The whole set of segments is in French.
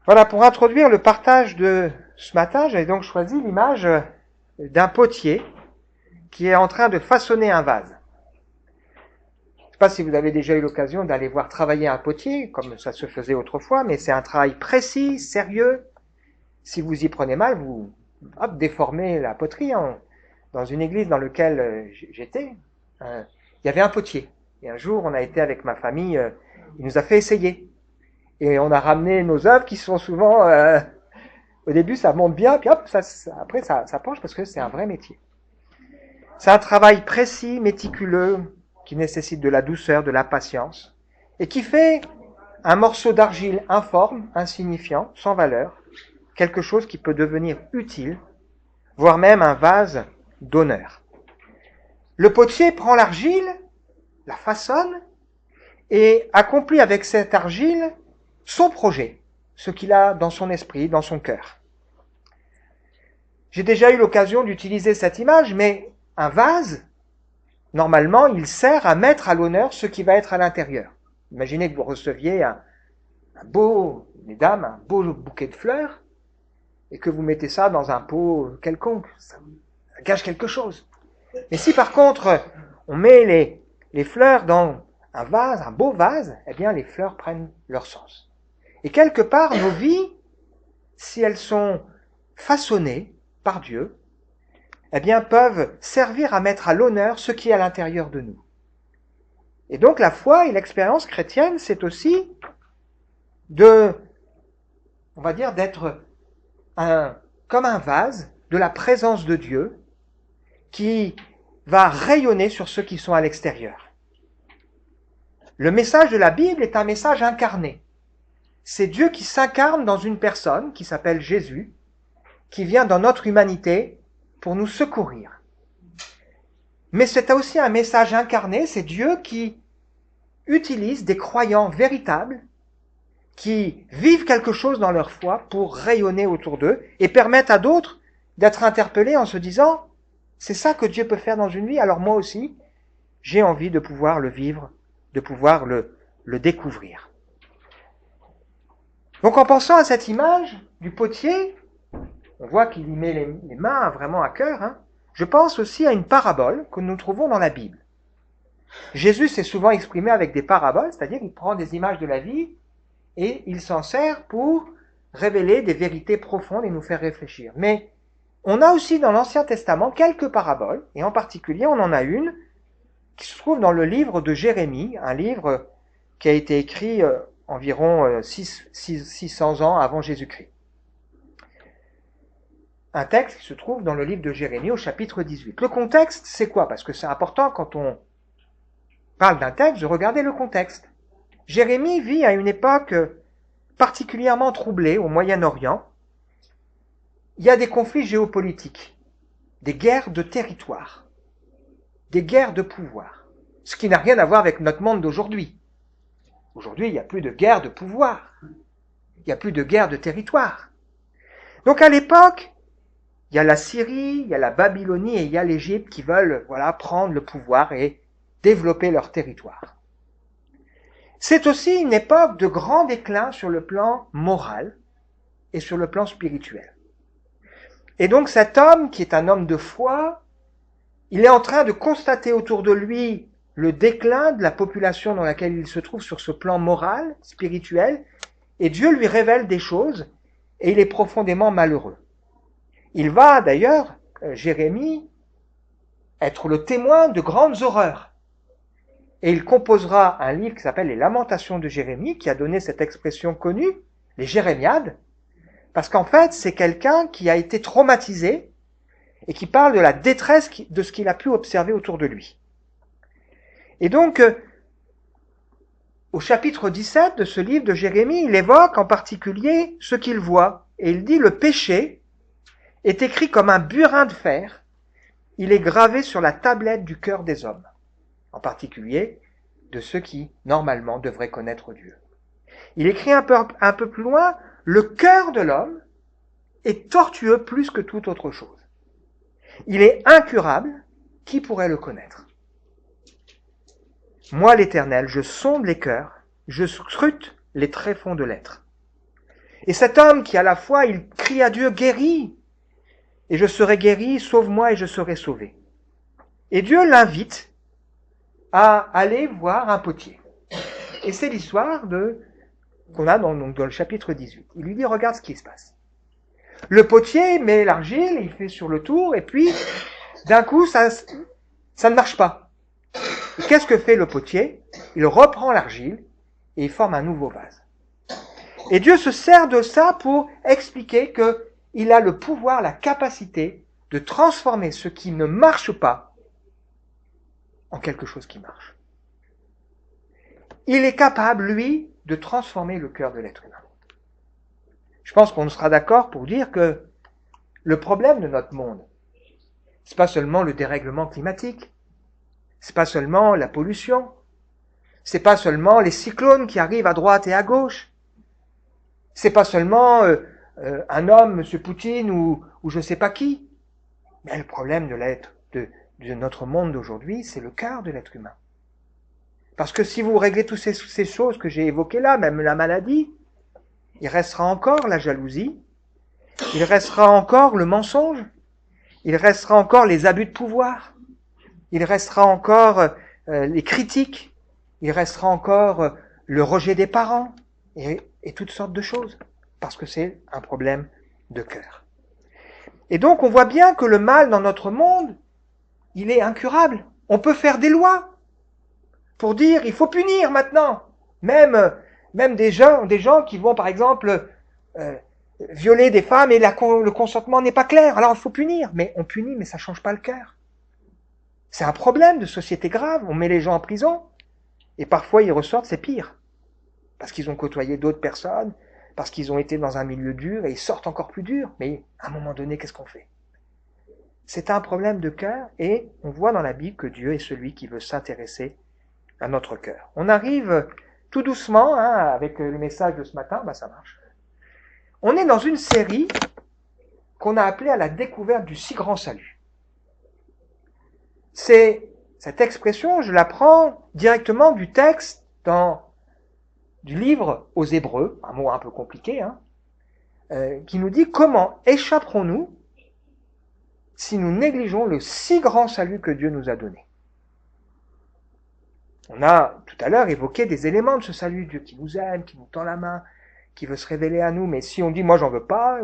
Voilà, pour introduire le partage de ce matin, j'avais donc choisi l'image d'un potier qui est en train de façonner un vase. Je ne sais pas si vous avez déjà eu l'occasion d'aller voir travailler un potier, comme ça se faisait autrefois, mais c'est un travail précis, sérieux. Si vous y prenez mal, vous déformez la poterie. Dans une église dans laquelle j'étais, il y avait un potier. Et un jour, on a été avec ma famille, il nous a fait essayer. Et on a ramené nos œuvres qui sont souvent... au début, ça monte bien, puis hop, après, ça penche parce que c'est un vrai métier. C'est un travail précis, méticuleux, qui nécessite de la douceur, de la patience, et qui fait un morceau d'argile informe, insignifiant, sans valeur, quelque chose qui peut devenir utile, voire même un vase d'honneur. Le potier prend l'argile, la façonne, et accomplit avec cette argile son projet, ce qu'il a dans son esprit, dans son cœur. J'ai déjà eu l'occasion d'utiliser cette image, mais un vase, normalement, il sert à mettre à l'honneur ce qui va être à l'intérieur. Imaginez que vous receviez un beau, mesdames, un beau bouquet de fleurs, et que vous mettez ça dans un pot quelconque. Ça gâche quelque chose. Mais si par contre, on met les fleurs dans un vase, un beau vase, eh bien les fleurs prennent leur sens. Et quelque part, nos vies, si elles sont façonnées par Dieu, eh bien peuvent servir à mettre à l'honneur ce qui est à l'intérieur de nous. Et donc la foi et l'expérience chrétienne, c'est aussi on va dire, d'être comme un vase de la présence de Dieu qui va rayonner sur ceux qui sont à l'extérieur. Le message de la Bible est un message incarné. C'est Dieu qui s'incarne dans une personne qui s'appelle Jésus, qui vient dans notre humanité pour nous secourir. Mais c'est aussi un message incarné, c'est Dieu qui utilise des croyants véritables qui vivent quelque chose dans leur foi pour rayonner autour d'eux et permettent à d'autres d'être interpellés en se disant « c'est ça que Dieu peut faire dans une vie, alors moi aussi, j'ai envie de pouvoir le vivre, de pouvoir le découvrir. » Donc en pensant à cette image du potier, on voit qu'il y met les mains vraiment à cœur, je pense aussi à une parabole que nous trouvons dans la Bible. Jésus s'est souvent exprimé avec des paraboles, c'est-à-dire qu'il prend des images de la vie et il s'en sert pour révéler des vérités profondes et nous faire réfléchir. Mais on a aussi dans l'Ancien Testament quelques paraboles, et en particulier on en a une qui se trouve dans le livre de Jérémie, un livre qui a été écrit environ 600 ans avant Jésus-Christ. Un texte qui se trouve dans le livre de Jérémie au chapitre 18. Le contexte, c'est quoi? Parce que c'est important quand on parle d'un texte de regarder le contexte. Jérémie vit à une époque particulièrement troublée au Moyen-Orient. Il y a des conflits géopolitiques, des guerres de territoire, des guerres de pouvoir, ce qui n'a rien à voir avec notre monde d'aujourd'hui. Aujourd'hui, il n'y a plus de guerre de pouvoir, il n'y a plus de guerre de territoire. Donc à l'époque, il y a la Syrie, il y a la Babylonie et il y a l'Égypte qui veulent prendre le pouvoir et développer leur territoire. C'est aussi une époque de grand déclin sur le plan moral et sur le plan spirituel. Et donc cet homme, qui est un homme de foi, il est en train de constater autour de lui le déclin de la population dans laquelle il se trouve sur ce plan moral, spirituel, et Dieu lui révèle des choses, et il est profondément malheureux. Il va d'ailleurs, Jérémie, être le témoin de grandes horreurs. Et il composera un livre qui s'appelle Les Lamentations de Jérémie, qui a donné cette expression connue, les Jérémiades, parce qu'en fait, c'est quelqu'un qui a été traumatisé et qui parle de la détresse de ce qu'il a pu observer autour de lui. Et donc, au chapitre 17 de ce livre de Jérémie, il évoque en particulier ce qu'il voit. Et il dit « Le péché est écrit comme un burin de fer, il est gravé sur la tablette du cœur des hommes. » En particulier de ceux qui, normalement, devraient connaître Dieu. Il écrit un peu plus loin, « Le cœur de l'homme est tortueux plus que toute autre chose. Il est incurable, qui pourrait le connaître? Moi, l'Éternel, je sonde les cœurs, je scrute les tréfonds de l'être. Et cet homme qui à la fois, il crie à Dieu, guéris, et je serai guéri, sauve-moi et je serai sauvé. Et Dieu l'invite à aller voir un potier. Et c'est l'histoire qu'on a dans le chapitre 18. Il lui dit, regarde ce qui se passe. Le potier met l'argile, il fait sur le tour, et puis, d'un coup, ça ne marche pas. Et qu'est-ce que fait le potier? Il reprend l'argile et il forme un nouveau vase. Et Dieu se sert de ça pour expliquer qu'il a le pouvoir, la capacité de transformer ce qui ne marche pas en quelque chose qui marche. Il est capable, lui, de transformer le cœur de l'être humain. Je pense qu'on sera d'accord pour dire que le problème de notre monde, c'est pas seulement le dérèglement climatique, c'est pas seulement la pollution, c'est pas seulement les cyclones qui arrivent à droite et à gauche, c'est pas seulement un homme, M. Poutine ou je sais pas qui. Mais le problème de notre monde d'aujourd'hui, c'est le cœur de l'être humain. Parce que si vous réglez toutes ces choses que j'ai évoquées là, même la maladie, il restera encore la jalousie, il restera encore le mensonge, il restera encore les abus de pouvoir, il restera encore les critiques, il restera encore le rejet des parents et toutes sortes de choses, parce que c'est un problème de cœur. Et donc on voit bien que le mal dans notre monde, il est incurable. On peut faire des lois pour dire il faut punir maintenant. Même des gens qui vont par exemple violer des femmes et le consentement n'est pas clair. Alors il faut punir. Mais on punit, mais ça ne change pas le cœur. C'est un problème de société grave. On met les gens en prison et parfois ils ressortent, c'est pire. Parce qu'ils ont côtoyé d'autres personnes, parce qu'ils ont été dans un milieu dur et ils sortent encore plus dur. Mais à un moment donné, qu'est-ce qu'on fait? C'est un problème de cœur et on voit dans la Bible que Dieu est celui qui veut s'intéresser à notre cœur. On arrive tout doucement, avec le message de ce matin, ça marche. On est dans une série qu'on a appelée à la découverte du si grand salut. Cette expression, je la prends directement du texte du livre aux Hébreux, un mot un peu compliqué, qui nous dit comment échapperons-nous si nous négligeons le si grand salut que Dieu nous a donné. On a tout à l'heure évoqué des éléments de ce salut, Dieu qui nous aime, qui nous tend la main, qui veut se révéler à nous, mais si on dit moi j'en veux pas,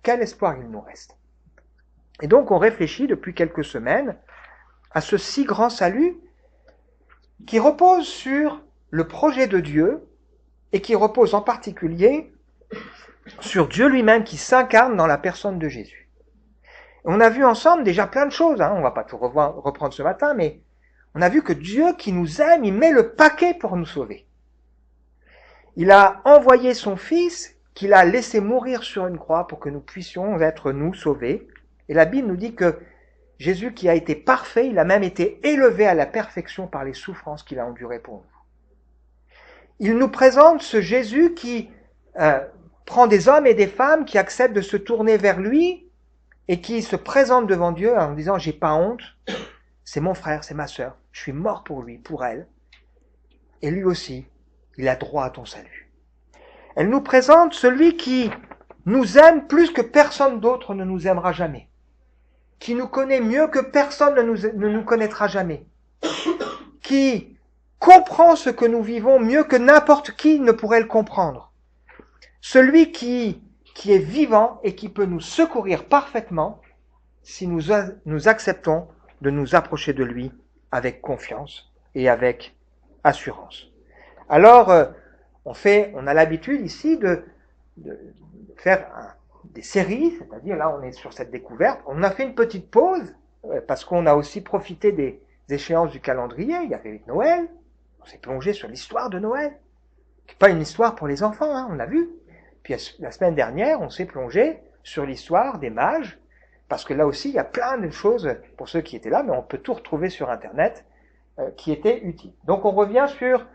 quel espoir il nous reste? Et donc on réfléchit depuis quelques semaines à ce si grand salut qui repose sur le projet de Dieu et qui repose en particulier sur Dieu lui-même qui s'incarne dans la personne de Jésus. On a vu ensemble déjà plein de choses, on va pas tout reprendre ce matin, mais on a vu que Dieu qui nous aime, il met le paquet pour nous sauver. Il a envoyé son Fils, qu'il a laissé mourir sur une croix pour que nous puissions être, nous, sauvés. Et la Bible nous dit que Jésus qui a été parfait, il a même été élevé à la perfection par les souffrances qu'il a endurées pour nous. Il nous présente ce Jésus qui prend des hommes et des femmes qui acceptent de se tourner vers lui et qui se présentent devant Dieu en disant « j'ai pas honte, c'est mon frère, c'est ma sœur, je suis mort pour lui, pour elle. Et lui aussi, il a droit à ton salut. » Elle nous présente celui qui nous aime plus que personne d'autre ne nous aimera jamais, qui nous connaît mieux que personne ne nous connaîtra jamais, qui comprend ce que nous vivons mieux que n'importe qui ne pourrait le comprendre. Celui qui est vivant et qui peut nous secourir parfaitement si nous acceptons de nous approcher de lui avec confiance et avec assurance. Alors, on a l'habitude ici de faire des séries, c'est-à-dire là on est sur cette découverte. On a fait une petite pause parce qu'on a aussi profité des échéances du calendrier. Il y avait Noël, on s'est plongé sur l'histoire de Noël. C'est pas une histoire pour les enfants, on a vu. Puis la semaine dernière, on s'est plongé sur l'histoire des mages, parce que là aussi, il y a plein de choses, pour ceux qui étaient là, mais on peut tout retrouver sur Internet, qui étaient utiles. Donc on revient sur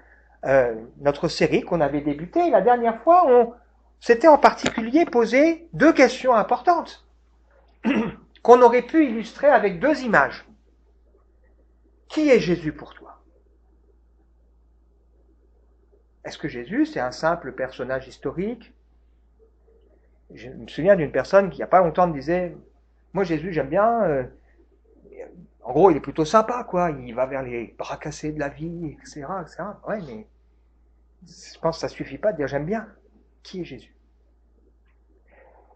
notre série qu'on avait débutée. La dernière fois, on s'était en particulier posé 2 questions importantes, qu'on aurait pu illustrer avec 2 images. Qui est Jésus pour toi? Est-ce que Jésus, c'est un simple personnage historique Je me souviens d'une personne qui, il n'y a pas longtemps, me disait, moi Jésus, j'aime bien, en gros, il est plutôt sympa, quoi, il va vers les bras cassés de la vie, etc., etc. Ouais, mais je pense que ça suffit pas de dire j'aime bien. Qui est Jésus?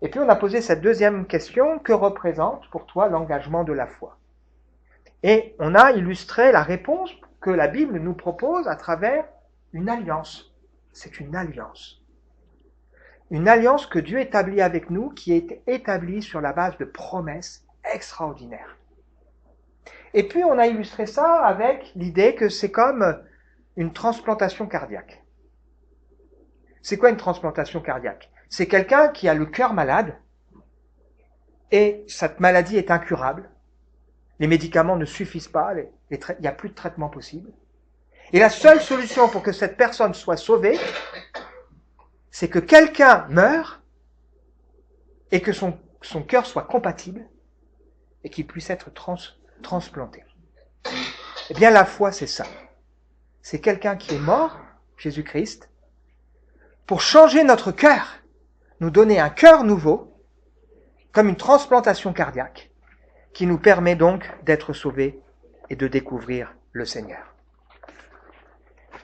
Et puis on a posé cette deuxième question, que représente pour toi l'engagement de la foi? Et on a illustré la réponse que la Bible nous propose à travers une alliance. C'est une alliance. Une alliance que Dieu établit avec nous, qui est établie sur la base de promesses extraordinaires. Et puis on a illustré ça avec l'idée que c'est comme une transplantation cardiaque. C'est quoi une transplantation cardiaque? C'est quelqu'un qui a le cœur malade et cette maladie est incurable. Les médicaments ne suffisent pas, il n'y a plus de traitement possible. Et la seule solution pour que cette personne soit sauvée, c'est que quelqu'un meure et que son cœur soit compatible et qu'il puisse être transplanté. Eh bien, la foi, c'est ça. C'est quelqu'un qui est mort, Jésus-Christ, pour changer notre cœur, nous donner un cœur nouveau, comme une transplantation cardiaque, qui nous permet donc d'être sauvés et de découvrir le Seigneur.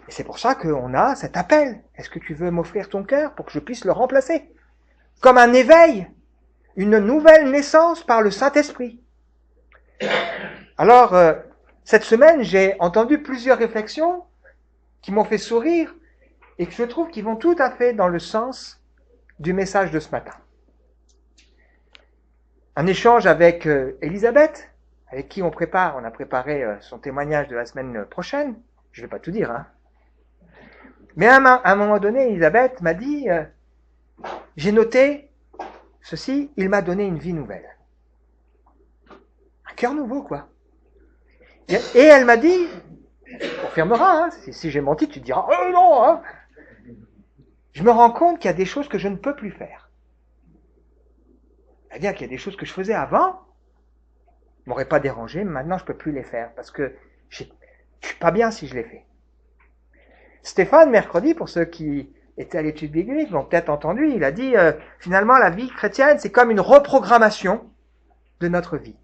Et c'est pour ça qu'on a cet appel. Est-ce que tu veux m'offrir ton cœur pour que je puisse le remplacer? Comme un éveil, une nouvelle naissance par le Saint-Esprit. Alors, cette semaine, j'ai entendu plusieurs réflexions qui m'ont fait sourire et que je trouve qui vont tout à fait dans le sens du message de ce matin. Un échange avec Elisabeth, avec qui on a préparé son témoignage de la semaine prochaine. Je ne vais pas tout dire, hein. Mais à un moment donné, Elisabeth m'a dit, j'ai noté ceci, il m'a donné une vie nouvelle. Un cœur nouveau, quoi. Et elle m'a dit, on confirmera, hein, si j'ai menti, tu te diras, oh non, hein. Je me rends compte qu'il y a des choses que je ne peux plus faire. C'est-à-dire qu'il y a des choses que je faisais avant, ne m'auraient pas dérangé, mais maintenant je ne peux plus les faire, parce que je ne suis pas bien si je les fais. Stéphane, mercredi, pour ceux qui étaient à l'étude biblique, l'ont peut-être entendu, il a dit, finalement, la vie chrétienne, c'est comme une reprogrammation de notre vie.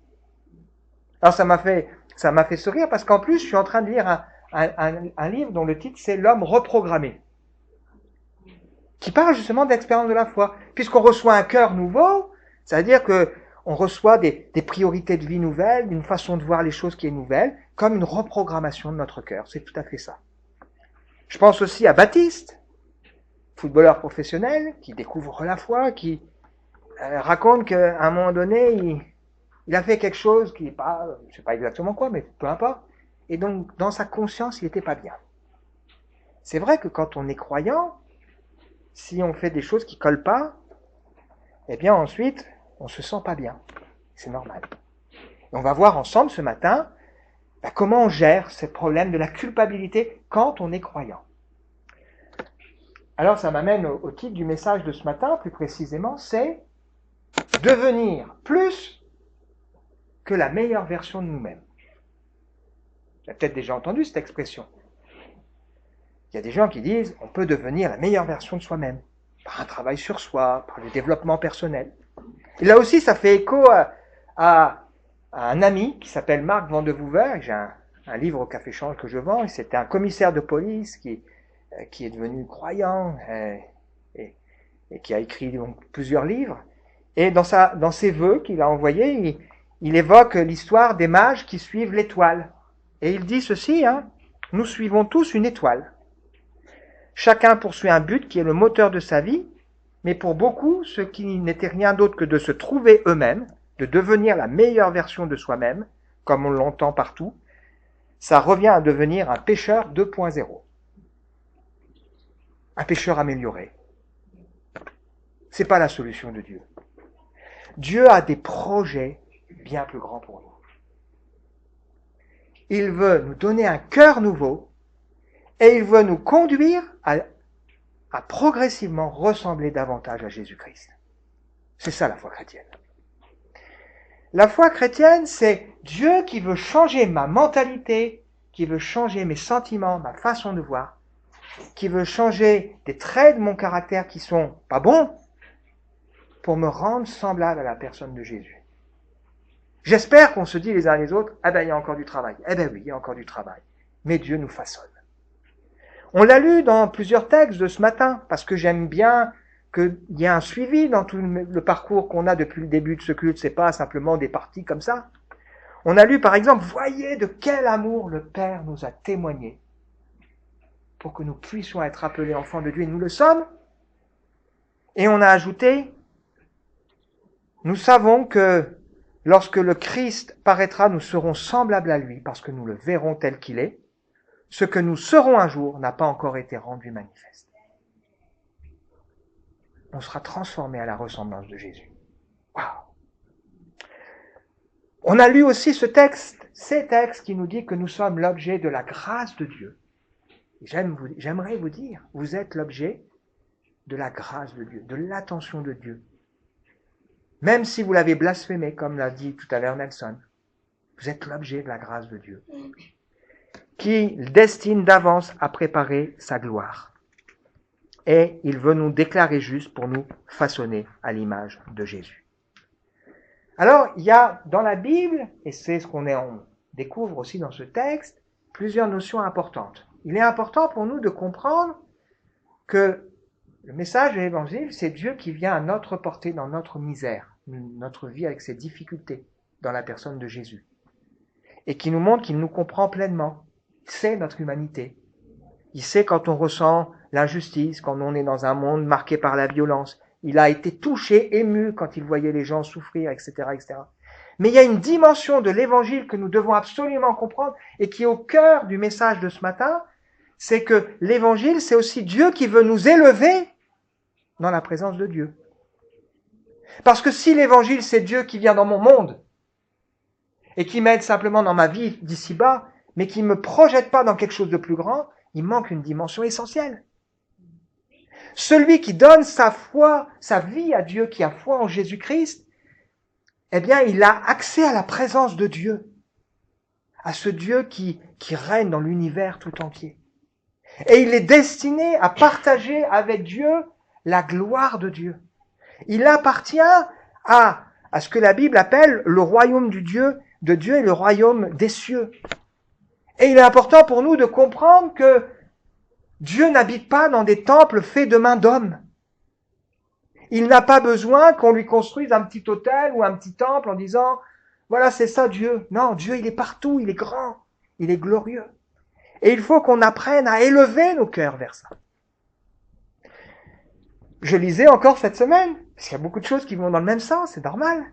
Alors ça m'a fait sourire, parce qu'en plus, je suis en train de lire un livre dont le titre, c'est L'homme reprogrammé, qui parle justement d'expérience de la foi. Puisqu'on reçoit un cœur nouveau, ça veut dire que on reçoit des priorités de vie nouvelles, une façon de voir les choses qui est nouvelle, comme une reprogrammation de notre cœur. C'est tout à fait ça. Je pense aussi à Baptiste, footballeur professionnel, qui découvre la foi, qui raconte qu'à un moment donné, il a fait quelque chose qui n'est pas, je ne sais pas exactement quoi, mais peu importe. Et donc, dans sa conscience, il n'était pas bien. C'est vrai que quand on est croyant, si on fait des choses qui ne collent pas, eh bien ensuite, on ne se sent pas bien. C'est normal. Et on va voir ensemble ce matin comment on gère ce problème de la culpabilité quand on est croyant. Alors ça m'amène au titre du message de ce matin, plus précisément, c'est devenir plus que la meilleure version de nous-mêmes. Vous avez peut-être déjà entendu cette expression. Il y a des gens qui disent on peut devenir la meilleure version de soi-même, par un travail sur soi, par le développement personnel. Et là aussi, ça fait écho à un ami qui s'appelle Marc Vandevouwer. J'ai un livre au Café Change que je vends, et c'était un commissaire de police qui est devenu croyant et qui a écrit donc plusieurs livres. Et dans ses vœux qu'il a envoyés, il évoque l'histoire des mages qui suivent l'étoile. Et il dit ceci, nous suivons tous une étoile. Chacun poursuit un but qui est le moteur de sa vie, mais pour beaucoup, ce qui n'était rien d'autre que de se trouver eux-mêmes, de devenir la meilleure version de soi-même, comme on l'entend partout, ça revient à devenir un pécheur 2.0. Un pécheur amélioré. C'est pas la solution de Dieu. Dieu a des projets bien plus grands pour nous. Il veut nous donner un cœur nouveau et il veut nous conduire à progressivement ressembler davantage à Jésus-Christ. C'est ça la foi chrétienne. La foi chrétienne, c'est Dieu qui veut changer ma mentalité, qui veut changer mes sentiments, ma façon de voir, qui veut changer des traits de mon caractère qui sont pas bons, pour me rendre semblable à la personne de Jésus. J'espère qu'on se dit les uns les autres, eh ben il y a encore du travail. Eh ben oui, il y a encore du travail. Mais Dieu nous façonne. On l'a lu dans plusieurs textes de ce matin, parce que j'aime bien qu'il y ait un suivi dans tout le parcours qu'on a depuis le début de ce culte. C'est pas simplement des parties comme ça. On a lu par exemple, voyez de quel amour le Père nous a témoigné pour que nous puissions être appelés enfants de Dieu, et nous le sommes. Et on a ajouté, nous savons que lorsque le Christ paraîtra, nous serons semblables à lui, parce que nous le verrons tel qu'il est. Ce que nous serons un jour n'a pas encore été rendu manifeste. On sera transformé à la ressemblance de Jésus. Waouh! On a lu aussi ces textes qui nous dit que nous sommes l'objet de la grâce de Dieu. J'aimerais vous dire, vous êtes l'objet de la grâce de Dieu, de l'attention de Dieu. Même si vous l'avez blasphémé, comme l'a dit tout à l'heure Nelson, vous êtes l'objet de la grâce de Dieu, qui destine d'avance à préparer sa gloire. Et il veut nous déclarer justes pour nous façonner à l'image de Jésus. Alors, il y a dans la Bible, et c'est ce qu'on découvre aussi dans ce texte, plusieurs notions importantes. Il est important pour nous de comprendre que le message de l'Évangile, c'est Dieu qui vient à notre portée dans notre misère, notre vie avec ses difficultés, dans la personne de Jésus. Et qui nous montre qu'il nous comprend pleinement. Il sait notre humanité. Il sait quand on ressent l'injustice, quand on est dans un monde marqué par la violence. Il a été touché, ému quand il voyait les gens souffrir, etc., etc. Mais il y a une dimension de l'Évangile que nous devons absolument comprendre et qui est au cœur du message de ce matin, c'est que l'Évangile, c'est aussi Dieu qui veut nous élever dans la présence de Dieu. Parce que si l'Évangile, c'est Dieu qui vient dans mon monde et qui m'aide simplement dans ma vie d'ici-bas, mais qui ne me projette pas dans quelque chose de plus grand, il manque une dimension essentielle. Celui qui donne sa foi, sa vie à Dieu, qui a foi en Jésus-Christ, eh bien, il a accès à la présence de Dieu, à ce Dieu qui règne dans l'univers tout entier. Et il est destiné à partager avec Dieu la gloire de Dieu. Il appartient à ce que la Bible appelle le royaume de Dieu et le royaume des cieux. Et il est important pour nous de comprendre que Dieu n'habite pas dans des temples faits de mains d'hommes. Il n'a pas besoin qu'on lui construise un petit hôtel ou un petit temple en disant « Voilà, c'est ça Dieu ». Non, Dieu, il est partout, il est grand, il est glorieux. Et il faut qu'on apprenne à élever nos cœurs vers ça. Je lisais encore cette semaine, parce qu'il y a beaucoup de choses qui vont dans le même sens, c'est normal.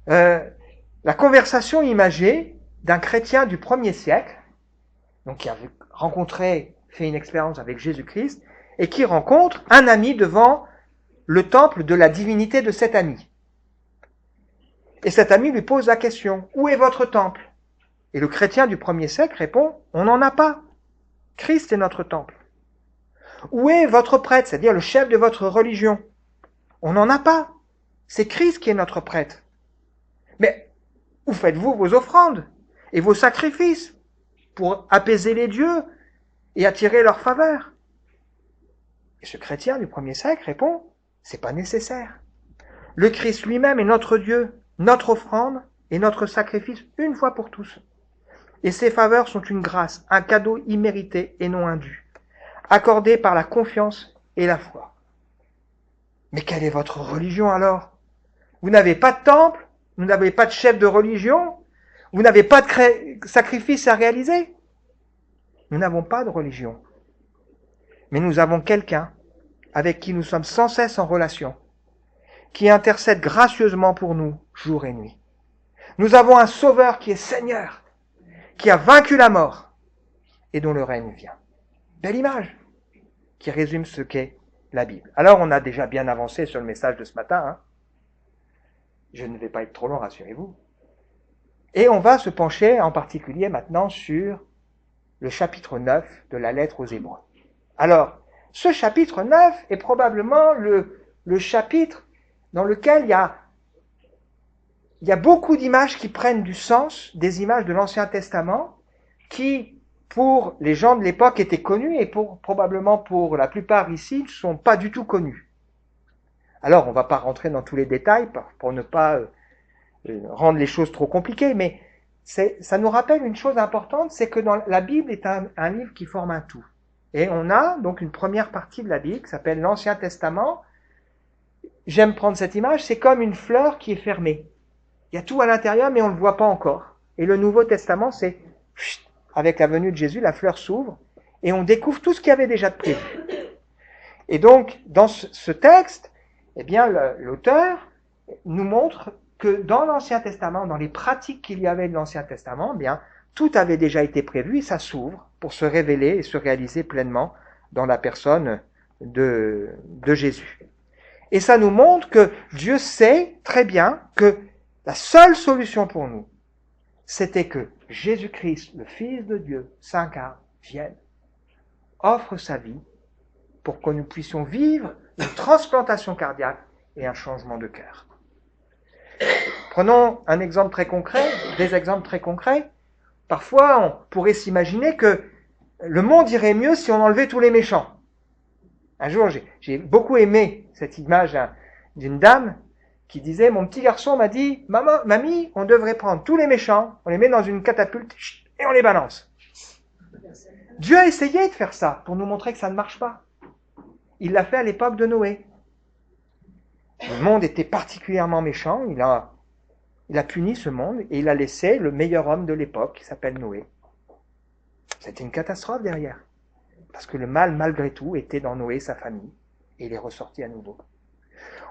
La conversation imagée d'un chrétien du 1er siècle, donc qui avait fait une expérience avec Jésus-Christ, et qui rencontre un ami devant le temple de la divinité de cet ami. Et cet ami lui pose la question, où est votre temple? Et le chrétien du 1er siècle répond, on n'en a pas. Christ est notre temple. Où est votre prêtre, c'est-à-dire le chef de votre religion? On n'en a pas. C'est Christ qui est notre prêtre. Mais où faites-vous vos offrandes et vos sacrifices pour apaiser les dieux et attirer leur faveur? Et ce chrétien du 1er siècle répond, c'est pas nécessaire. Le Christ lui-même est notre Dieu, notre offrande et notre sacrifice une fois pour tous. Et ces faveurs sont une grâce, un cadeau immérité et non indu, accordé par la confiance et la foi. Mais quelle est votre religion alors? Vous n'avez pas de temple, vous n'avez pas de chef de religion, vous n'avez pas de sacrifice à réaliser. Nous n'avons pas de religion. Mais nous avons quelqu'un avec qui nous sommes sans cesse en relation, qui intercède gracieusement pour nous jour et nuit. Nous avons un Sauveur qui est Seigneur, qui a vaincu la mort et dont le règne vient. Belle image qui résume ce qu'est la Bible. Alors on a déjà bien avancé sur le message de ce matin. Hein. Je ne vais pas être trop long, rassurez-vous. Et on va se pencher en particulier maintenant sur le chapitre 9 de la lettre aux Hébreux. Alors, ce chapitre 9 est probablement le chapitre dans lequel il y a beaucoup d'images qui prennent du sens, des images de l'Ancien Testament, qui, pour les gens de l'époque, étaient connues et probablement pour la plupart ici, ne sont pas du tout connues. Alors, on ne va pas rentrer dans tous les détails pour ne pas rendre les choses trop compliquées, mais ça nous rappelle une chose importante, c'est que la Bible est un livre qui forme un tout. Et on a donc une première partie de la Bible qui s'appelle l'Ancien Testament. J'aime prendre cette image, c'est comme une fleur qui est fermée. Il y a tout à l'intérieur, mais on ne le voit pas encore. Et le Nouveau Testament, c'est avec la venue de Jésus, la fleur s'ouvre et on découvre tout ce qu'il y avait déjà de prévu. Et donc, dans ce texte, eh bien, l'auteur nous montre que dans l'Ancien Testament, dans les pratiques qu'il y avait de l'Ancien Testament, eh bien, tout avait déjà été prévu et ça s'ouvre pour se révéler et se réaliser pleinement dans la personne de Jésus. Et ça nous montre que Dieu sait très bien que la seule solution pour nous, c'était que Jésus-Christ, le Fils de Dieu, s'incarne, vienne, offre sa vie pour que nous puissions vivre une transplantation cardiaque et un changement de cœur. Prenons un exemple très concret, des exemples très concrets. Parfois, on pourrait s'imaginer que le monde irait mieux si on enlevait tous les méchants. Un jour, j'ai beaucoup aimé cette image d'une dame qui disait, mon petit garçon m'a dit, mamie, on devrait prendre tous les méchants, on les met dans une catapulte et on les balance. Dieu a essayé de faire ça pour nous montrer que ça ne marche pas. Il l'a fait à l'époque de Noé. Le monde était particulièrement méchant, il a puni ce monde et il a laissé le meilleur homme de l'époque qui s'appelle Noé. C'était une catastrophe derrière. Parce que le mal, malgré tout, était dans Noé et sa famille. Et il est ressorti à nouveau.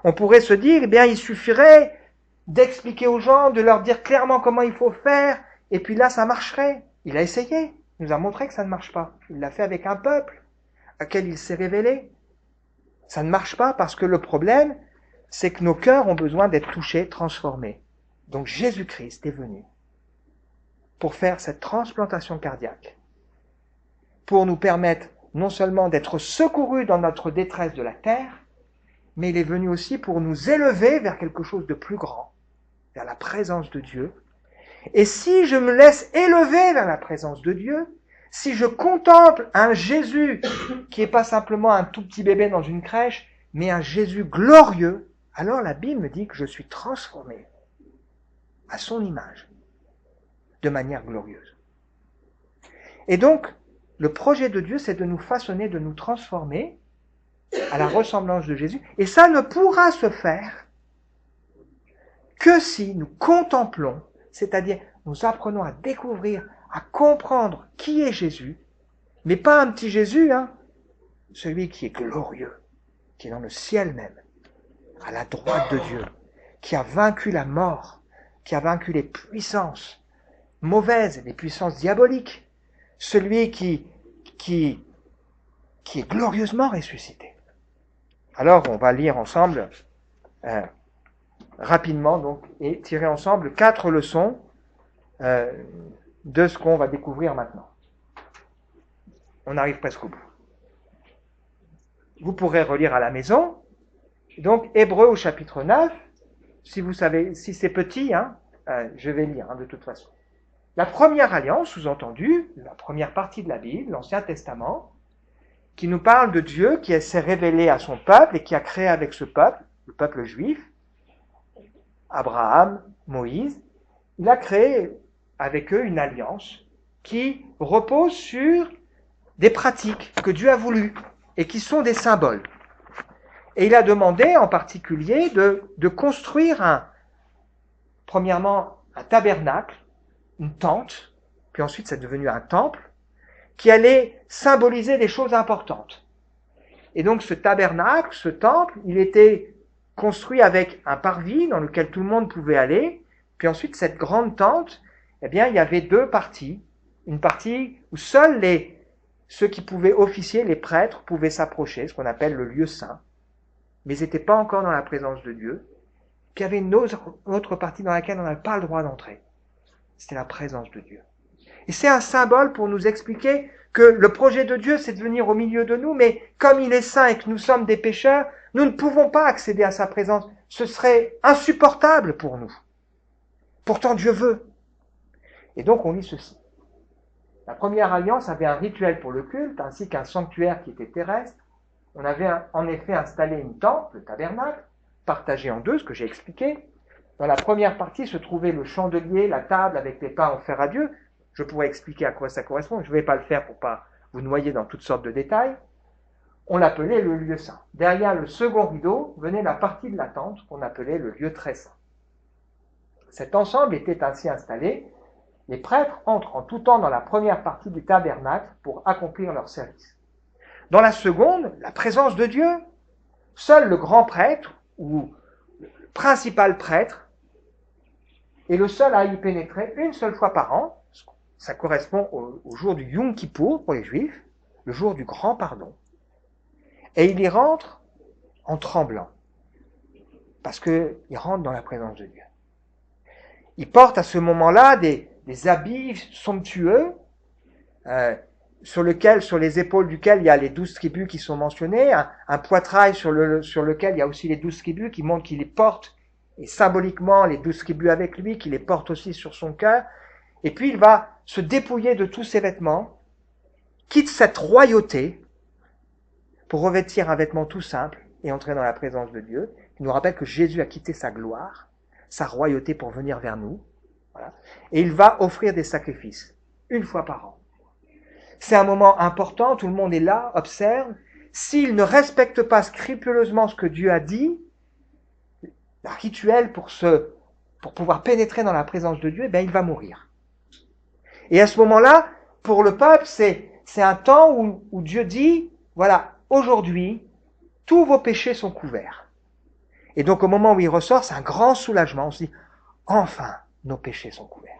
On pourrait se dire, eh bien, il suffirait d'expliquer aux gens, de leur dire clairement comment il faut faire, et puis là, ça marcherait. Il a essayé. Il nous a montré que ça ne marche pas. Il l'a fait avec un peuple à quel il s'est révélé. Ça ne marche pas parce que le problème, c'est que nos cœurs ont besoin d'être touchés, transformés. Donc Jésus-Christ est venu pour faire cette transplantation cardiaque, pour nous permettre non seulement d'être secourus dans notre détresse de la terre, mais il est venu aussi pour nous élever vers quelque chose de plus grand, vers la présence de Dieu. Et si je me laisse élever vers la présence de Dieu, si je contemple un Jésus qui n'est pas simplement un tout petit bébé dans une crèche, mais un Jésus glorieux, alors la Bible me dit que je suis transformé à son image, de manière glorieuse. Et donc, le projet de Dieu, c'est de nous façonner, de nous transformer à la ressemblance de Jésus. Et ça ne pourra se faire que si nous contemplons, c'est-à-dire nous apprenons à découvrir, à comprendre qui est Jésus, mais pas un petit Jésus, celui qui est glorieux, qui est dans le ciel même, à la droite de Dieu, qui a vaincu la mort, qui a vaincu les puissances mauvaises, les puissances diaboliques, celui qui est glorieusement ressuscité. Alors, on va lire ensemble, rapidement, donc, et tirer ensemble 4 leçons de ce qu'on va découvrir maintenant. On arrive presque au bout. Vous pourrez relire à la maison. Donc, Hébreux au chapitre 9. Si vous savez, si c'est petit, je vais lire de toute façon. La première alliance, sous-entendu, la première partie de la Bible, l'Ancien Testament, qui nous parle de Dieu qui s'est révélé à son peuple et qui a créé avec ce peuple, le peuple juif, Abraham, Moïse, il a créé avec eux une alliance qui repose sur des pratiques que Dieu a voulu et qui sont des symboles. Et il a demandé en particulier de construire premièrement un tabernacle, une tente, puis ensuite c'est devenu un temple, qui allait symboliser des choses importantes. Et donc ce tabernacle, ce temple, il était construit avec un parvis dans lequel tout le monde pouvait aller, puis ensuite cette grande tente, eh bien il y avait 2 parties, une partie où seuls ceux qui pouvaient officier, les prêtres, pouvaient s'approcher, ce qu'on appelle le lieu saint, mais ils n'étaient pas encore dans la présence de Dieu. Puis il y avait une autre partie dans laquelle on n'avait pas le droit d'entrer. C'était la présence de Dieu. Et c'est un symbole pour nous expliquer que le projet de Dieu, c'est de venir au milieu de nous, mais comme il est saint et que nous sommes des pécheurs, nous ne pouvons pas accéder à sa présence. Ce serait insupportable pour nous. Pourtant, Dieu veut. Et donc, on lit ceci. La première alliance avait un rituel pour le culte, ainsi qu'un sanctuaire qui était terrestre. On avait en effet installé une tente, le tabernacle, partagé en deux, ce que j'ai expliqué. Dans la première partie se trouvait le chandelier, la table avec les pains offerts à Dieu. Je pourrais expliquer à quoi ça correspond, je ne vais pas le faire pour pas vous noyer dans toutes sortes de détails. On l'appelait le lieu saint. Derrière le second rideau venait la partie de la tente qu'on appelait le lieu très saint. Cet ensemble était ainsi installé. Les prêtres entrent en tout temps dans la première partie du tabernacle pour accomplir leur service. Dans la seconde, la présence de Dieu, seul le grand prêtre ou le principal prêtre est le seul à y pénétrer une seule fois par an. Ça correspond au jour du Yom Kippour pour les Juifs, le jour du grand pardon. Et il y rentre en tremblant, parce qu'il rentre dans la présence de Dieu. Il porte à ce moment-là des habits somptueux, sur les épaules duquel il y a les 12 tribus qui sont mentionnées, un poitrail sur lequel il y a aussi les 12 tribus qui montrent qu'il les porte, et symboliquement les 12 tribus avec lui, qu'il les porte aussi sur son cœur. Et puis il va se dépouiller de tous ses vêtements, quitte cette royauté, pour revêtir un vêtement tout simple et entrer dans la présence de Dieu. Il nous rappelle que Jésus a quitté sa gloire, sa royauté pour venir vers nous. Voilà. Et il va offrir des sacrifices, une fois par an. C'est un moment important, tout le monde est là, observe. S'il ne respecte pas scrupuleusement ce que Dieu a dit, le rituel pour pouvoir pénétrer dans la présence de Dieu, il va mourir. Et à ce moment-là, pour le peuple, c'est un temps où Dieu dit, voilà, aujourd'hui, tous vos péchés sont couverts. Et donc au moment où il ressort, c'est un grand soulagement. On se dit, enfin, nos péchés sont couverts.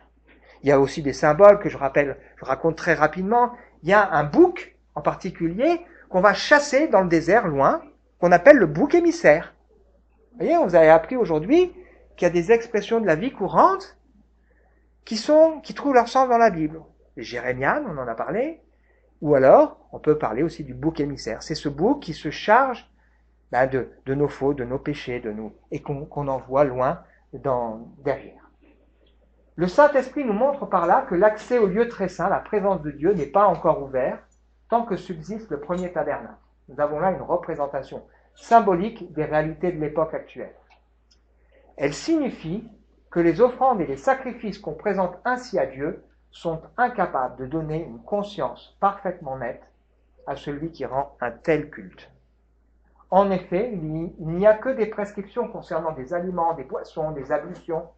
Il y a aussi des symboles que je raconte très rapidement. Il y a un bouc en particulier qu'on va chasser dans le désert loin, qu'on appelle le bouc émissaire. Vous voyez, vous avez appris aujourd'hui qu'il y a des expressions de la vie courante qui trouvent leur sens dans la Bible. Les jérémiades, on en a parlé. Ou alors, on peut parler aussi du bouc émissaire. C'est ce bouc qui se charge de nos fautes, de nos péchés, et qu'on envoie loin derrière. Le Saint-Esprit nous montre par là que l'accès au lieu très saint, la présence de Dieu, n'est pas encore ouvert tant que subsiste le premier tabernacle. Nous avons là une représentation symbolique des réalités de l'époque actuelle. Elle signifie que les offrandes et les sacrifices qu'on présente ainsi à Dieu sont incapables de donner une conscience parfaitement nette à celui qui rend un tel culte. En effet, il n'y a que des prescriptions concernant des aliments, des boissons, des ablutions.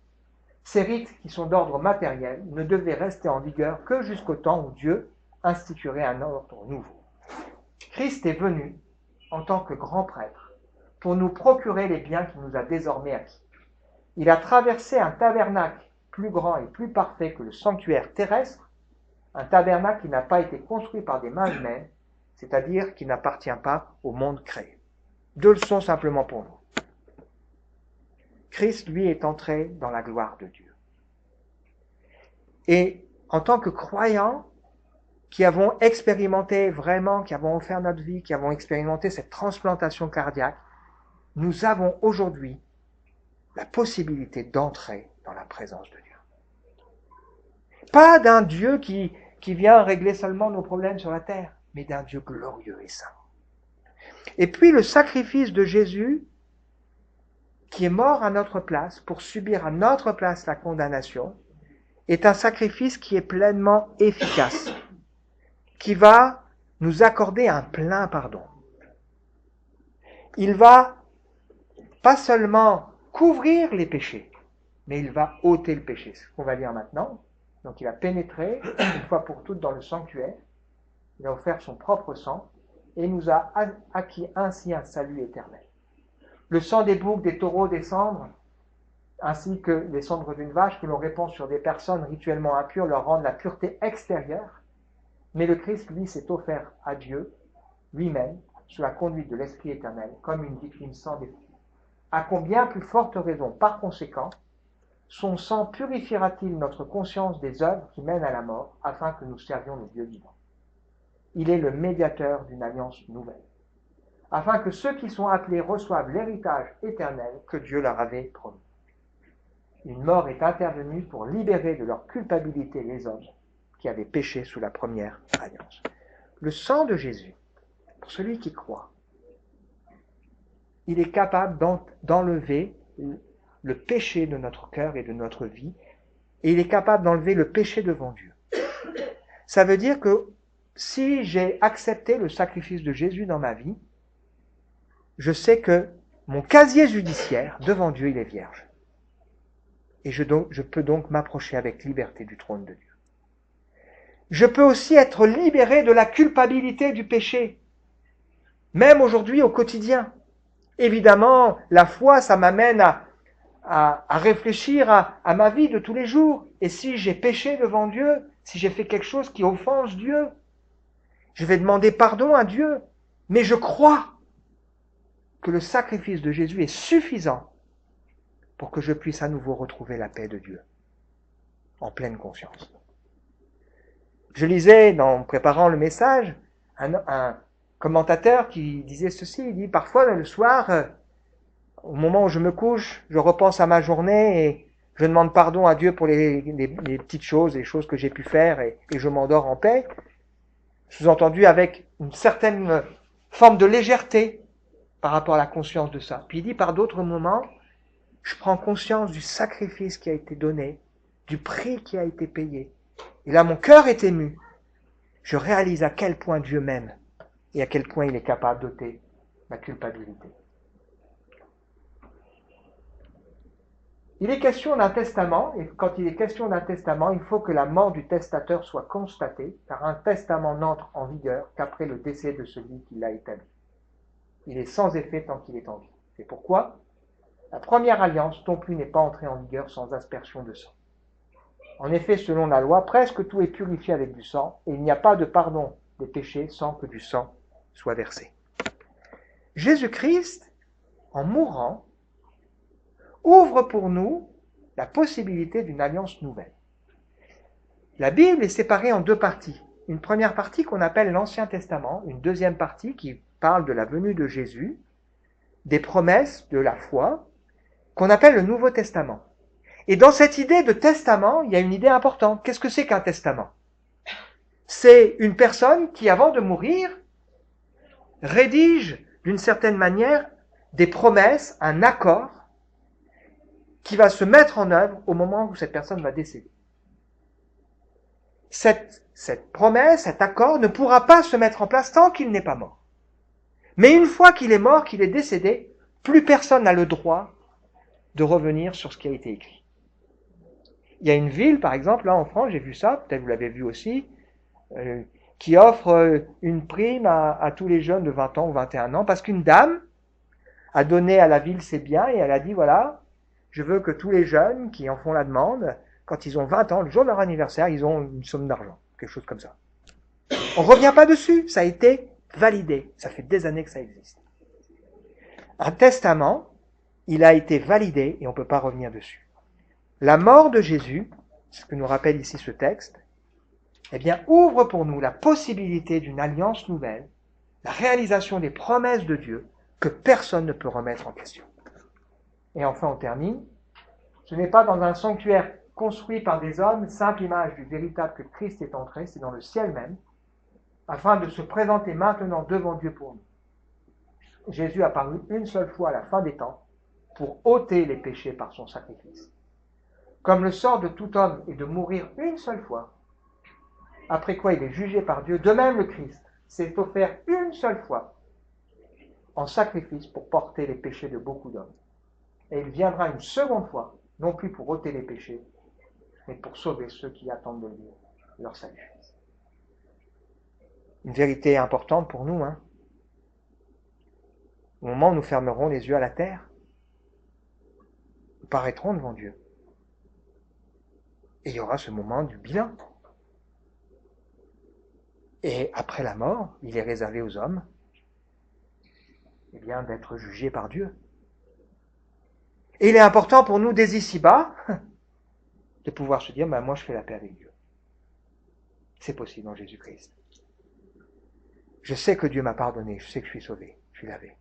Ces rites, qui sont d'ordre matériel, ne devaient rester en vigueur que jusqu'au temps où Dieu instituerait un ordre nouveau. Christ est venu en tant que grand prêtre pour nous procurer les biens qu'il nous a désormais acquis. Il a traversé un tabernacle plus grand et plus parfait que le sanctuaire terrestre, un tabernacle qui n'a pas été construit par des mains humaines, c'est-à-dire qui n'appartient pas au monde créé. 2 leçons simplement pour nous. Christ, lui, est entré dans la gloire de Dieu. Et en tant que croyants, qui avons expérimenté vraiment, qui avons offert notre vie, qui avons expérimenté cette transplantation cardiaque, nous avons aujourd'hui la possibilité d'entrer dans la présence de Dieu. Pas d'un Dieu qui vient régler seulement nos problèmes sur la terre, mais d'un Dieu glorieux et saint. Et puis le sacrifice de Jésus, qui est mort à notre place, pour subir à notre place la condamnation, est un sacrifice qui est pleinement efficace, qui va nous accorder un plein pardon. Il va pas seulement couvrir les péchés, mais il va ôter le péché. C'est ce qu'on va lire maintenant. Donc il a pénétré une fois pour toutes dans le sanctuaire, il a offert son propre sang et nous a acquis ainsi un salut éternel. Le sang des boucs, des taureaux, des cendres, ainsi que les cendres d'une vache que l'on répand sur des personnes rituellement impures leur rendent la pureté extérieure, mais le Christ, lui, s'est offert à Dieu lui-même sous la conduite de l'Esprit éternel comme une victime sans défaut. À combien plus forte raison, par conséquent, son sang purifiera-t-il notre conscience des œuvres qui mènent à la mort, afin que nous servions le Dieu vivant. Il est le médiateur d'une alliance nouvelle, afin que ceux qui sont appelés reçoivent l'héritage éternel que Dieu leur avait promis. Une mort est intervenue pour libérer de leur culpabilité les hommes qui avaient péché sous la première alliance. Le sang de Jésus, pour celui qui croit, il est capable d'enlever le péché de notre cœur et de notre vie, et il est capable d'enlever le péché devant Dieu. Ça veut dire que si j'ai accepté le sacrifice de Jésus dans ma vie, je sais que mon casier judiciaire devant Dieu, il est vierge. Et je peux donc m'approcher avec liberté du trône de Dieu. Je peux aussi être libéré de la culpabilité du péché, même aujourd'hui au quotidien. Évidemment, la foi, ça m'amène à réfléchir à ma vie de tous les jours. Et si j'ai péché devant Dieu, si j'ai fait quelque chose qui offense Dieu, je vais demander pardon à Dieu. Mais je crois que le sacrifice de Jésus est suffisant pour que je puisse à nouveau retrouver la paix de Dieu, en pleine conscience. Je lisais, en préparant le message, un commentateur qui disait ceci, il dit, parfois le soir, au moment où je me couche, je repense à ma journée et je demande pardon à Dieu pour les petites choses, les choses que j'ai pu faire et je m'endors en paix. Sous-entendu avec une certaine forme de légèreté par rapport à la conscience de ça. Puis il dit, par d'autres moments, je prends conscience du sacrifice qui a été donné, du prix qui a été payé. Et là, mon cœur est ému. Je réalise à quel point Dieu m'aime et à quel point il est capable d'ôter ma culpabilité. Il est question d'un testament, et quand il est question d'un testament, il faut que la mort du testateur soit constatée, car un testament n'entre en vigueur qu'après le décès de celui qui l'a établi. Il est sans effet tant qu'il est en vie. C'est pourquoi la première alliance non plus n'est pas entrée en vigueur sans aspersion de sang. En effet, selon la loi, presque tout est purifié avec du sang, et il n'y a pas de pardon des péchés sans que du sang soit versé. Jésus-Christ, en mourant, ouvre pour nous la possibilité d'une alliance nouvelle. La Bible est séparée en deux parties. Une première partie qu'on appelle l'Ancien Testament, une deuxième partie qui parle de la venue de Jésus, des promesses de la foi, qu'on appelle le Nouveau Testament. Et dans cette idée de testament, il y a une idée importante. Qu'est-ce que c'est qu'un testament? C'est une personne qui, avant de mourir, rédige d'une certaine manière des promesses, un accord qui va se mettre en œuvre au moment où cette personne va décéder. Cette promesse, cet accord ne pourra pas se mettre en place tant qu'il n'est pas mort. Mais une fois qu'il est mort, qu'il est décédé, plus personne n'a le droit de revenir sur ce qui a été écrit. Il y a une ville, par exemple, là en France, j'ai vu ça, peut-être vous l'avez vu aussi, qui offre une prime à tous les jeunes de 20 ans ou 21 ans, parce qu'une dame a donné à la ville ses biens et elle a dit, voilà, je veux que tous les jeunes qui en font la demande, quand ils ont 20 ans, le jour de leur anniversaire, ils ont une somme d'argent, quelque chose comme ça. On ne revient pas dessus, ça a été validé, ça fait des années que ça existe. Un testament, il a été validé et on ne peut pas revenir dessus. La mort de Jésus, c'est ce que nous rappelle ici ce texte, eh bien, ouvre pour nous la possibilité d'une alliance nouvelle, la réalisation des promesses de Dieu que personne ne peut remettre en question. Et enfin, on termine. Ce n'est pas dans un sanctuaire construit par des hommes, simple image du véritable que Christ est entré, c'est dans le ciel même, afin de se présenter maintenant devant Dieu pour nous. Jésus a paru une seule fois à la fin des temps pour ôter les péchés par son sacrifice. Comme le sort de tout homme est de mourir une seule fois, après quoi il est jugé par Dieu, de même le Christ s'est offert une seule fois en sacrifice pour porter les péchés de beaucoup d'hommes. Et il viendra une seconde fois, non plus pour ôter les péchés, mais pour sauver ceux qui attendent de lui leur salut. Une vérité importante pour nous, hein. Au moment où nous fermerons les yeux à la terre, nous paraîtrons devant Dieu. Et il y aura ce moment du bilan. Et après la mort, il est réservé aux hommes, eh bien, d'être jugés par Dieu. Et il est important pour nous, dès ici-bas, de pouvoir se dire, moi je fais la paix avec Dieu. C'est possible en Jésus-Christ. Je sais que Dieu m'a pardonné, je sais que je suis sauvé, je suis lavé.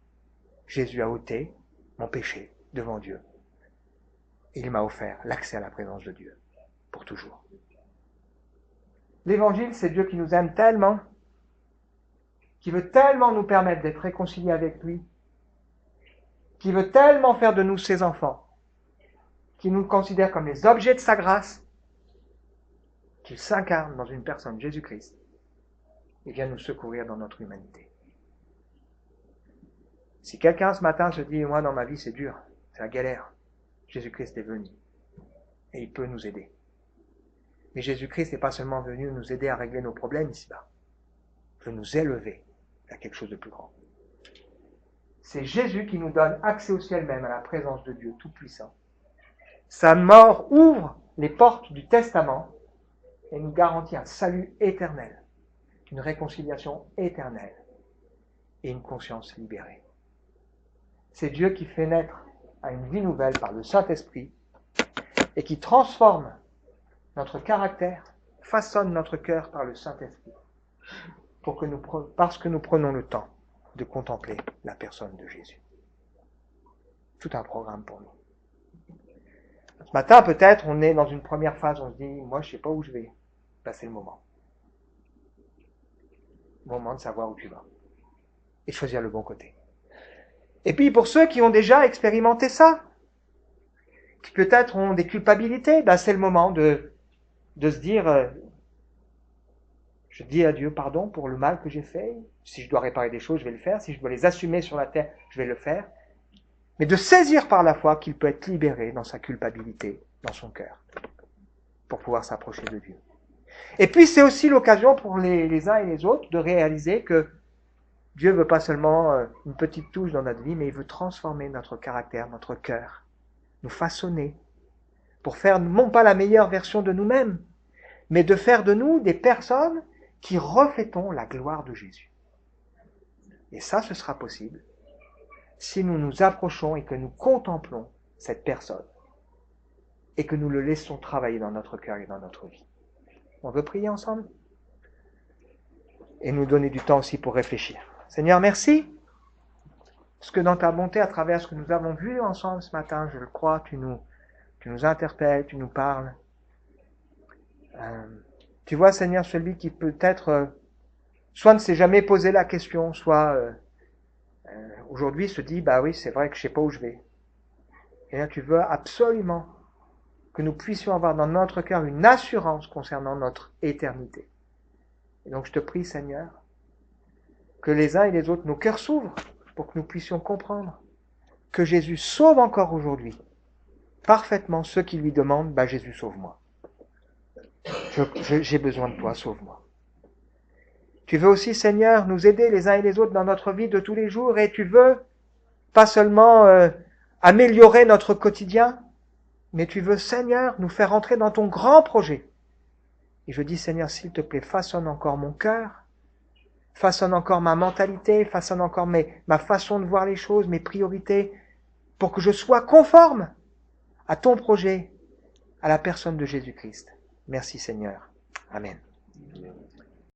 Jésus a ôté mon péché devant Dieu. Et il m'a offert l'accès à la présence de Dieu, pour toujours. L'évangile, c'est Dieu qui nous aime tellement, qui veut tellement nous permettre d'être réconciliés avec lui, qui veut tellement faire de nous ses enfants, qui nous considère comme les objets de sa grâce, qu'il s'incarne dans une personne, Jésus-Christ, et vient nous secourir dans notre humanité. Si quelqu'un ce matin se dit, moi dans ma vie c'est dur, c'est la galère, Jésus-Christ est venu, et il peut nous aider. Mais Jésus-Christ n'est pas seulement venu nous aider à régler nos problèmes ici-bas, il veut nous élever à quelque chose de plus grand. C'est Jésus qui nous donne accès au ciel même, à la présence de Dieu Tout-Puissant. Sa mort ouvre les portes du testament et nous garantit un salut éternel, une réconciliation éternelle et une conscience libérée. C'est Dieu qui fait naître à une vie nouvelle par le Saint-Esprit et qui transforme notre caractère, façonne notre cœur par le Saint-Esprit parce que nous prenons le temps de contempler la personne de Jésus. Tout un programme pour nous. Ce matin, peut-être, on est dans une première phase, on se dit, moi, je ne sais pas où je vais. Ben, c'est le moment. Le moment de savoir où tu vas. Et de choisir le bon côté. Et puis, pour ceux qui ont déjà expérimenté ça, qui peut-être ont des culpabilités, ben, c'est le moment de se dire, je dis à Dieu pardon pour le mal que j'ai fait. Si je dois réparer des choses, je vais le faire. Si je dois les assumer sur la terre, je vais le faire. Mais de saisir par la foi qu'il peut être libéré dans sa culpabilité, dans son cœur, pour pouvoir s'approcher de Dieu. Et puis c'est aussi l'occasion pour les uns et les autres de réaliser que Dieu veut pas seulement une petite touche dans notre vie, mais il veut transformer notre caractère, notre cœur, nous façonner, pour faire non pas la meilleure version de nous-mêmes, mais de faire de nous des personnes qui reflétons la gloire de Jésus. Et ça, ce sera possible si nous nous approchons et que nous contemplons cette personne et que nous le laissons travailler dans notre cœur et dans notre vie. On veut prier ensemble et nous donner du temps aussi pour réfléchir. Seigneur, merci, parce que dans ta bonté, à travers ce que nous avons vu ensemble ce matin, je le crois, tu nous interpelles, tu nous parles. Tu vois, Seigneur, celui qui peut-être soit ne s'est jamais posé la question, soit aujourd'hui se dit, bah oui, c'est vrai que je sais pas où je vais. Et là, tu veux absolument que nous puissions avoir dans notre cœur une assurance concernant notre éternité. Et donc, je te prie, Seigneur, que les uns et les autres, nos cœurs s'ouvrent pour que nous puissions comprendre que Jésus sauve encore aujourd'hui parfaitement ceux qui lui demandent, bah Jésus, sauve-moi. J'ai besoin de toi, sauve-moi. Tu veux aussi, Seigneur, nous aider les uns et les autres dans notre vie de tous les jours et tu veux pas seulement améliorer notre quotidien, mais tu veux, Seigneur, nous faire entrer dans ton grand projet. Et je dis, Seigneur, s'il te plaît, façonne encore mon cœur, façonne encore ma mentalité, façonne encore ma façon de voir les choses, mes priorités, pour que je sois conforme à ton projet, à la personne de Jésus-Christ. Merci, Seigneur. Amen.